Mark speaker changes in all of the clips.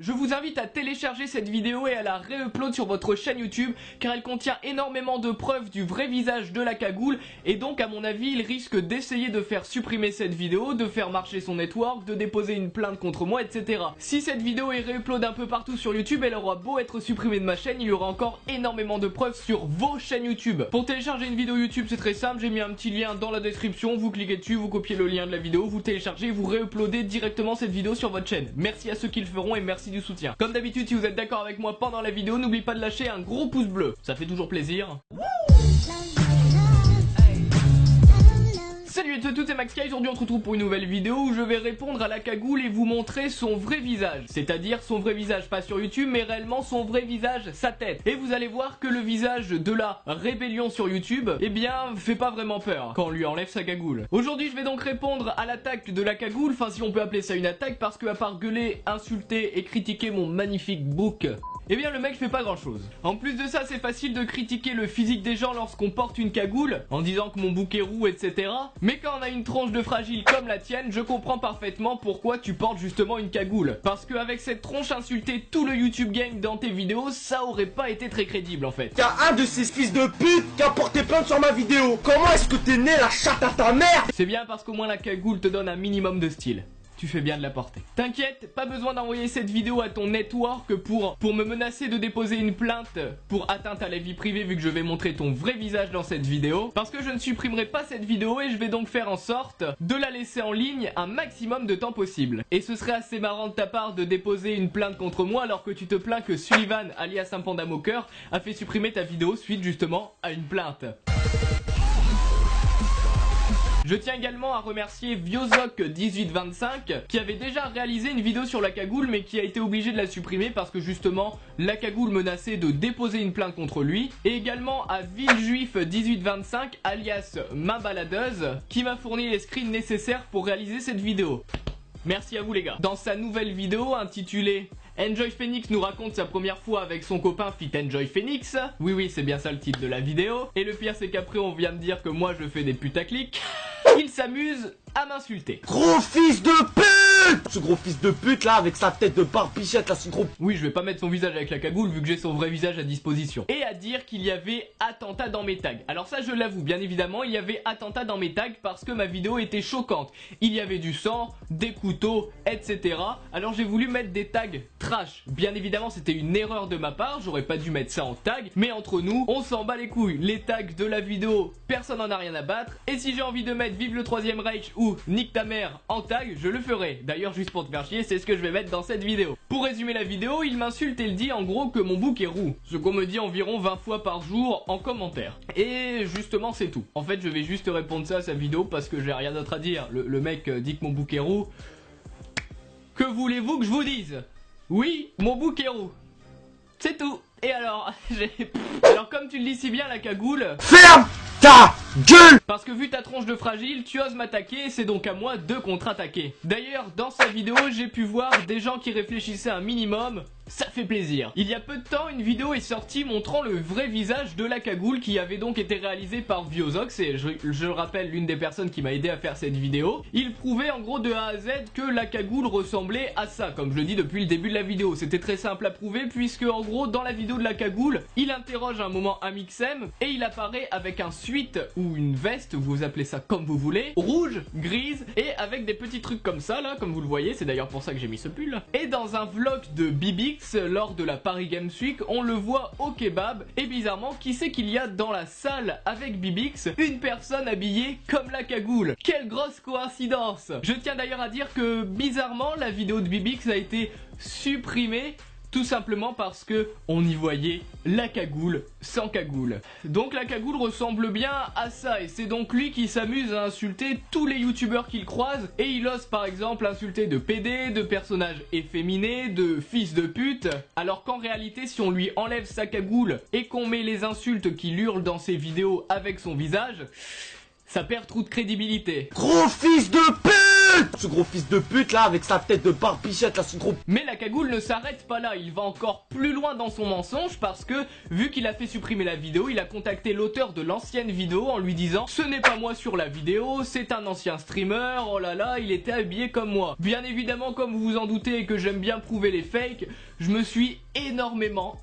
Speaker 1: Je vous invite à télécharger cette vidéo et à la réupload sur votre chaîne YouTube car elle contient énormément de preuves du vrai visage de la cagoule et donc à mon avis il risque d'essayer de faire supprimer cette vidéo, de faire marcher son network, de déposer une plainte contre moi, etc. Si cette vidéo est réupload un peu partout sur YouTube, elle aura beau être supprimée de ma chaîne, il y aura encore énormément de preuves sur vos chaînes YouTube. Pour télécharger une vidéo YouTube c'est très simple, j'ai mis un petit lien dans la description, vous cliquez dessus, vous copiez le lien de la vidéo, vous téléchargez et vous réuploadez directement cette vidéo sur votre chaîne. Merci à ceux qui le feront et merci du soutien. Comme d'habitude, si vous êtes d'accord avec moi pendant la vidéo, n'oubliez pas de lâcher un gros pouce bleu, ça fait toujours plaisir. Salut à tous, c'est Max Sky. Aujourd'hui on se retrouve pour une nouvelle vidéo où je vais répondre à la cagoule et vous montrer son vrai visage. C'est-à-dire son vrai visage, pas sur YouTube, mais réellement son vrai visage, sa tête. Et vous allez voir que le visage de la rébellion sur YouTube, eh bien, fait pas vraiment peur quand on lui enlève sa cagoule. Aujourd'hui je vais donc répondre à l'attaque de la cagoule, enfin si on peut appeler ça une attaque, parce que à part gueuler, insulter et critiquer mon magnifique book, eh bien le mec fait pas grand chose. En plus de ça, c'est facile de critiquer le physique des gens lorsqu'on porte une cagoule, en disant que mon bouc est roux, etc. Mais quand on a une tronche de fragile comme la tienne, je comprends parfaitement pourquoi tu portes justement une cagoule. Parce qu'avec cette tronche insulter tout le YouTube game dans tes vidéos, ça aurait pas été très crédible en fait.
Speaker 2: Y'a un de ces fils de pute qui a porté plainte sur ma vidéo. Comment est-ce que t'es né la chatte à ta mère?
Speaker 1: C'est bien parce qu'au moins la cagoule te donne un minimum de style. Tu fais bien de la porter. T'inquiète, pas besoin d'envoyer cette vidéo à ton network pour me menacer de déposer une plainte pour atteinte à la vie privée vu que je vais montrer ton vrai visage dans cette vidéo. Parce que je ne supprimerai pas cette vidéo et je vais donc faire en sorte de la laisser en ligne un maximum de temps possible. Et ce serait assez marrant de ta part de déposer une plainte contre moi alors que tu te plains que Sullivan, alias un panda moqueur, a fait supprimer ta vidéo suite justement à une plainte. Je tiens également à remercier Viozok1825 qui avait déjà réalisé une vidéo sur la cagoule mais qui a été obligé de la supprimer parce que justement la cagoule menaçait de déposer une plainte contre lui. Et également à Villejuif1825 alias ma baladeuse qui m'a fourni les screens nécessaires pour réaliser cette vidéo. Merci à vous les gars. Dans sa nouvelle vidéo intitulée Enjoy Phoenix nous raconte sa première fois avec son copain Fit Enjoy Phoenix. Oui, c'est bien ça le titre de la vidéo. Et le pire c'est qu'après on vient me dire que moi je fais des putaclics. Il s'amuse à m'insulter.
Speaker 2: Gros fils de pute! Ce gros fils de pute là avec sa tête de barbichette là, ce gros...
Speaker 1: Oui, je vais pas mettre son visage avec la cagoule vu que j'ai son vrai visage à disposition. Et à dire qu'il y avait attentat dans mes tags. Alors ça je l'avoue, bien évidemment il y avait attentat dans mes tags parce que ma vidéo était choquante. Il y avait du sang, des couteaux, etc. Alors j'ai voulu mettre des tags trash. Bien évidemment c'était une erreur de ma part, j'aurais pas dû mettre ça en tag. Mais entre nous, on s'en bat les couilles. Les tags de la vidéo, personne n'en a rien à battre. Et si j'ai envie de mettre Vive le 3ème Reich ou Nique ta mère en tag, je le ferai. D'ailleurs juste pour te faire chier, c'est ce que je vais mettre dans cette vidéo. Pour résumer la vidéo, il m'insulte et il dit en gros que mon bouc est roux. Ce qu'on me dit environ 20 fois par jour en commentaire. Et justement c'est tout. En fait je vais juste répondre ça à sa vidéo parce que j'ai rien d'autre à dire. Le mec dit que mon bouc est roux. Que voulez-vous que je vous dise? Oui, mon bouc est roux. C'est tout. Et alors, alors comme tu le dis si bien la cagoule...
Speaker 2: Ferme ta gueule!
Speaker 1: Parce que vu ta tronche de fragile, tu oses m'attaquer, c'est donc à moi de contre-attaquer. D'ailleurs, dans sa vidéo, j'ai pu voir des gens qui réfléchissaient un minimum. Ça fait plaisir. Il y a peu de temps, une vidéo est sortie montrant le vrai visage de la cagoule qui avait donc été réalisée par Viozok. C'est, je le rappelle, l'une des personnes qui m'a aidé à faire cette vidéo. Il prouvait en gros de A à Z que la cagoule ressemblait à ça, comme je le dis depuis le début de la vidéo. C'était très simple à prouver puisque en gros, dans la vidéo de la cagoule, il interroge un moment un Mixem et il apparaît avec un suite ou une veste, vous appelez ça comme vous voulez, rouge, grise et avec des petits trucs comme ça là, comme vous le voyez, c'est d'ailleurs pour ça que j'ai mis ce pull. Et dans un vlog de Bibix, lors de la Paris Games Week, on le voit au kebab et bizarrement, qui c'est qu'il y a dans la salle avec Bibix? Une personne habillée comme la cagoule. Quelle grosse coïncidence! Je tiens d'ailleurs à dire que bizarrement, la vidéo de Bibix a été supprimée tout simplement parce que on y voyait la cagoule sans cagoule. Donc la cagoule ressemble bien à ça et c'est donc lui qui s'amuse à insulter tous les youtubeurs qu'il croise et il ose par exemple insulter de PD, de personnages efféminés, de fils de pute, alors qu'en réalité si on lui enlève sa cagoule et qu'on met les insultes qu'il hurle dans ses vidéos avec son visage, ça perd trop de crédibilité.
Speaker 2: Gros fils de pute! pute! Ce gros fils de pute là, avec sa tête de barbichette là, ce gros...
Speaker 1: Mais la cagoule ne s'arrête pas là, il va encore plus loin dans son mensonge parce que, vu qu'il a fait supprimer la vidéo, il a contacté l'auteur de l'ancienne vidéo en lui disant « Ce n'est pas moi sur la vidéo, c'est un ancien streamer, oh là là, il était habillé comme moi. » Bien évidemment, comme vous vous en doutez et que j'aime bien prouver les fakes, je me suis énormément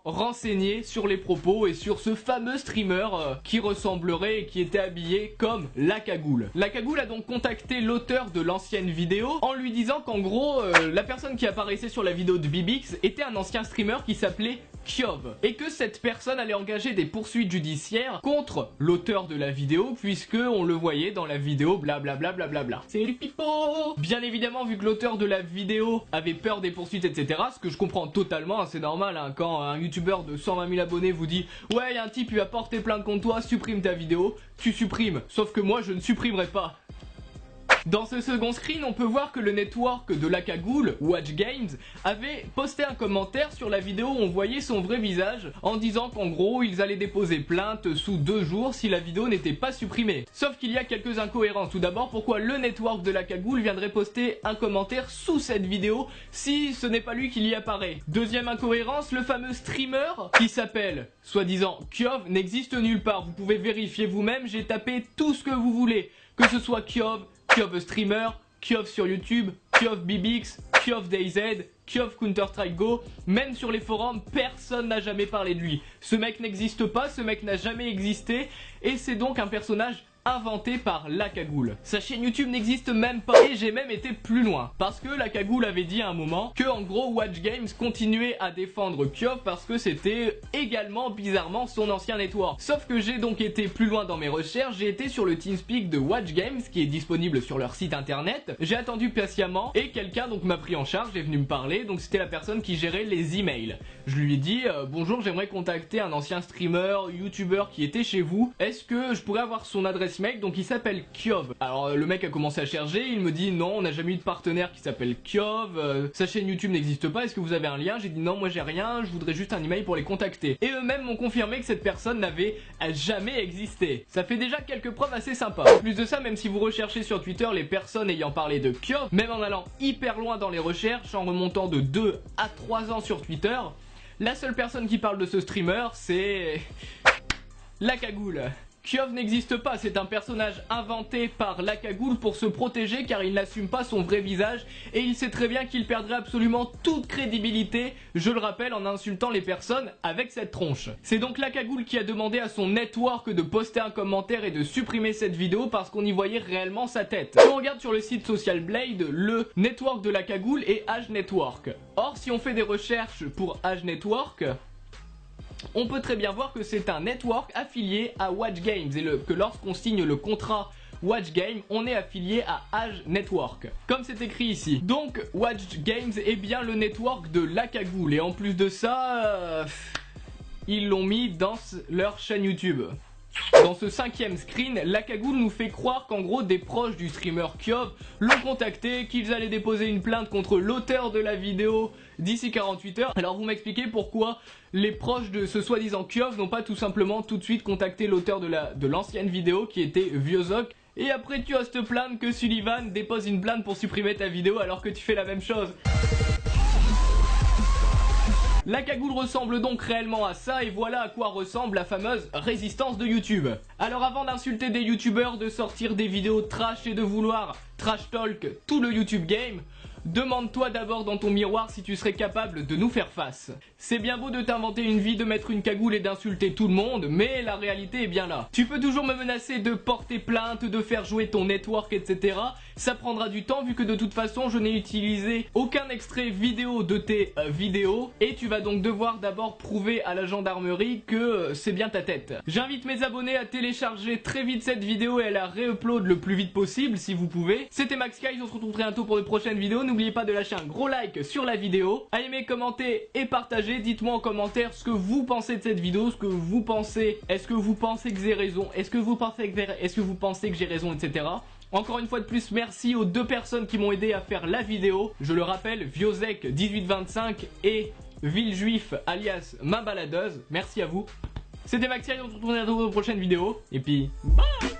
Speaker 1: renseigné sur les propos et sur ce fameux streamer qui ressemblerait et qui était habillé comme la cagoule. La cagoule a donc contacté l'auteur de l'ancienne vidéo en lui disant qu'en gros, la personne qui apparaissait sur la vidéo de Bibix était un ancien streamer qui s'appelait Kyov et que cette personne allait engager des poursuites judiciaires contre l'auteur de la vidéo puisque on le voyait dans la vidéo blablabla. C'est le pipo. Bien évidemment, vu que l'auteur de la vidéo avait peur des poursuites etc, ce que je comprends totalement, hein, c'est normal hein, quand un youtubeur de 120 000 abonnés vous dit ouais y a un type il va porter plainte contre toi, supprime ta vidéo, tu supprimes, sauf que moi je ne supprimerai pas. Dans ce second screen, on peut voir que le network de la cagoule, Watch Games, avait posté un commentaire sur la vidéo où on voyait son vrai visage en disant qu'en gros, ils allaient déposer plainte sous 2 jours si la vidéo n'était pas supprimée. Sauf qu'il y a quelques incohérences. Tout d'abord, pourquoi le network de la cagoule viendrait poster un commentaire sous cette vidéo si ce n'est pas lui qui y apparaît? Deuxième incohérence, le fameux streamer qui s'appelle, soi-disant, Kyov, n'existe nulle part. Vous pouvez vérifier vous-même, j'ai tapé tout ce que vous voulez. Que ce soit Kyov, Kyov Streamer, Kyov sur YouTube, Kyov Bibix, Kyov DayZ, Kyov Counter-Strike Go, même sur les forums, personne n'a jamais parlé de lui. Ce mec n'existe pas, ce mec n'a jamais existé, et c'est donc un personnage inventé par la cagoule. Sa chaîne YouTube n'existe même pas et j'ai même été plus loin parce que la cagoule avait dit à un moment que en gros Watch Games continuait à défendre Kyov parce que c'était également bizarrement son ancien network. Sauf que j'ai donc été plus loin dans mes recherches, j'ai été sur le TeamSpeak de Watch Games qui est disponible sur leur site internet. J'ai attendu patiemment et quelqu'un donc m'a pris en charge, est venu me parler, donc c'était la personne qui gérait les emails. Je lui ai dit bonjour, j'aimerais contacter un ancien streamer, youtubeur qui était chez vous. Est-ce que je pourrais avoir son adresse mail? Donc il s'appelle Kyov. Alors le mec a commencé à chercher, il me dit non, on n'a jamais eu de partenaire qui s'appelle Kyov, sa chaîne YouTube n'existe pas, est-ce que vous avez un lien? J'ai dit non, moi j'ai rien, je voudrais juste un email pour les contacter. Et eux-mêmes m'ont confirmé que cette personne n'avait jamais existé. Ça fait déjà quelques preuves assez sympas. En plus de ça, même si vous recherchez sur Twitter les personnes ayant parlé de Kyov, même en allant hyper loin dans les recherches, en remontant de 2 à 3 ans sur Twitter, la seule personne qui parle de ce streamer, c'est la cagoule. Kyov n'existe pas, c'est un personnage inventé par la cagoule pour se protéger car il n'assume pas son vrai visage et il sait très bien qu'il perdrait absolument toute crédibilité, je le rappelle, en insultant les personnes avec cette tronche. C'est donc la cagoule qui a demandé à son network de poster un commentaire et de supprimer cette vidéo parce qu'on y voyait réellement sa tête. Si on regarde sur le site Social Blade, le network de la cagoule est Age Network. Or, si on fait des recherches pour Age Network, on peut très bien voir que c'est un network affilié à Watch Games et que lorsqu'on signe le contrat Watch Games, on est affilié à Age Network, comme c'est écrit ici. Donc Watch Games est bien le network de la cagoule et en plus de ça, ils l'ont mis dans leur chaîne YouTube. Dans ce 5e screen, la cagoule nous fait croire qu'en gros des proches du streamer Kyov l'ont contacté, qu'ils allaient déposer une plainte contre l'auteur de la vidéo d'ici 48 heures. Alors vous m'expliquez pourquoi les proches de ce soi-disant Kyov n'ont pas tout simplement tout de suite contacté l'auteur de l'ancienne vidéo qui était Viozok. Et après tu oses te plaindre que Sullivan dépose une plainte pour supprimer ta vidéo alors que tu fais la même chose. La cagoule ressemble donc réellement à ça et voilà à quoi ressemble la fameuse résistance de YouTube. Alors avant d'insulter des youtubeurs, de sortir des vidéos trash et de vouloir trash talk tout le YouTube game, demande-toi d'abord dans ton miroir si tu serais capable de nous faire face. C'est bien beau de t'inventer une vie, de mettre une cagoule et d'insulter tout le monde, mais la réalité est bien là. Tu peux toujours me menacer de porter plainte, de faire jouer ton network, etc. Ça prendra du temps vu que de toute façon je n'ai utilisé aucun extrait vidéo de tes vidéos et tu vas donc devoir d'abord prouver à la gendarmerie que c'est bien ta tête. J'invite mes abonnés à télécharger très vite cette vidéo et à la réupload le plus vite possible si vous pouvez. C'était Max Guys, on se retrouve très bientôt pour de prochaines vidéos. N'oubliez pas de lâcher un gros like sur la vidéo, à aimer, commenter et partager. Dites-moi en commentaire ce que vous pensez de cette vidéo, ce que vous pensez. Est-ce que vous pensez que j'ai raison? Est-ce que vous pensez que j'ai raison, etc. Encore une fois de plus, merci aux 2 personnes qui m'ont aidé à faire la vidéo. Je le rappelle, Viozek1825 et Villejuif alias ma baladeuse. Merci à vous. C'était Maxi, on se retrouve dans une prochaine vidéo. Et puis, bye!